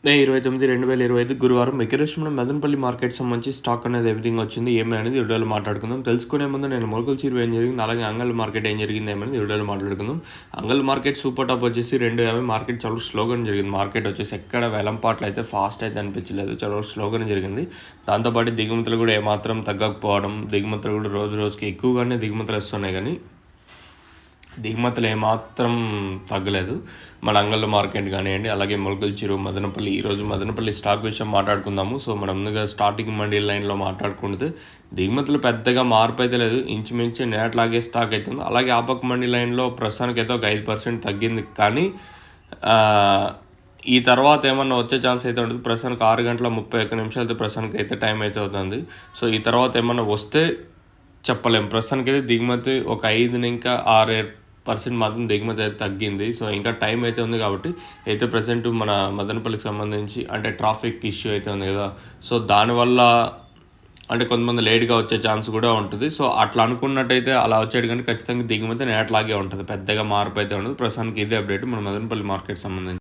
మే 29, 2025 గురువారం విక్రమశిల మదనపల్లి మార్కెట్ సంబంధించి స్టాక్ అనేది ఎవ్రీథింగ్ వచ్చింది. ఏమి అనేది వీడియోలో మాట్లాడుకుందాం. తెలుసుకునే ముందు నేను మొలకల చీరువ ఏం జరిగింది, అలాగే అంగల్ మార్కెట్ ఏం జరిగింది ఏమనేది వీడియోలో మాట్లాడుకుందాం. అంగల్ మార్కెట్ సూపర్ టాప్ వచ్చేసి 250 మార్కెట్ చాలా స్లోగానే జరిగింది. మార్కెట్ వచ్చేసి ఎక్కడ వెలంపాట్లు అయితే ఫాస్ట్ అయితే అనిపించలేదు, చాలా స్లోగానే జరిగింది. దాంతోపాటు దిగుమతులు కూడా ఏమాత్రం తగ్గకపోవడం, దిగుమతులు కూడా రోజు రోజుకి ఎక్కువగానే దిగుమతులు వస్తున్నాయి, కానీ దిగుమతులు ఏమాత్రం తగ్గలేదు. మన అంగళ్ళు మార్కెట్ కానివ్వండి, అలాగే మొలకల చెరువు, మదనపల్లి. ఈరోజు మదనపల్లి స్టాక్ విషయం మాట్లాడుకుందాము. సో మనం ముందుగా స్టార్టింగ్ మండీ లైన్లో మాట్లాడుకుంటే దిగుమతులు పెద్దగా మార్పు అయితే లేదు, ఇంచుమించు నేట్లాగే స్టాక్ అవుతుంది. అలాగే ఆపక్ మండీ లైన్లో ప్రస్తుతానికి అయితే ఒక 5% తగ్గింది, కానీ ఈ తర్వాత ఏమన్నా వచ్చే ఛాన్స్ అయితే ఉంటుంది. ప్రస్తుతానికి 6:31 ప్రస్తుతానికి అయితే టైం అయితే అవుతుంది. సో ఈ తర్వాత ఏమన్నా వస్తే చెప్పలేము. ప్రస్తుతానికి అయితే దిగుమతి ఒక 5 ఇంకా 6% మాత్రం దిగుమతి అయితే తగ్గింది. సో ఇంకా టైం అయితే ఉంది, కాబట్టి అయితే ప్రజెంట్ మన మదనపల్లికి సంబంధించి అంటే ట్రాఫిక్ ఇష్యూ అయితే ఉంది కదా, సో దానివల్ల అంటే కొంతమంది లేట్గా వచ్చే ఛాన్స్ కూడా ఉంటుంది. సో అట్లా అనుకున్నట్టయితే అలా వచ్చేది, కానీ ఖచ్చితంగా దిగుమతి నేట్లాగే ఉంటుంది, పెద్దగా మార్పు అయితే ఉండదు. ప్రస్తుతానికి ఇదే అప్డేట్ మన మదనపల్లి మార్కెట్ సంబంధించి.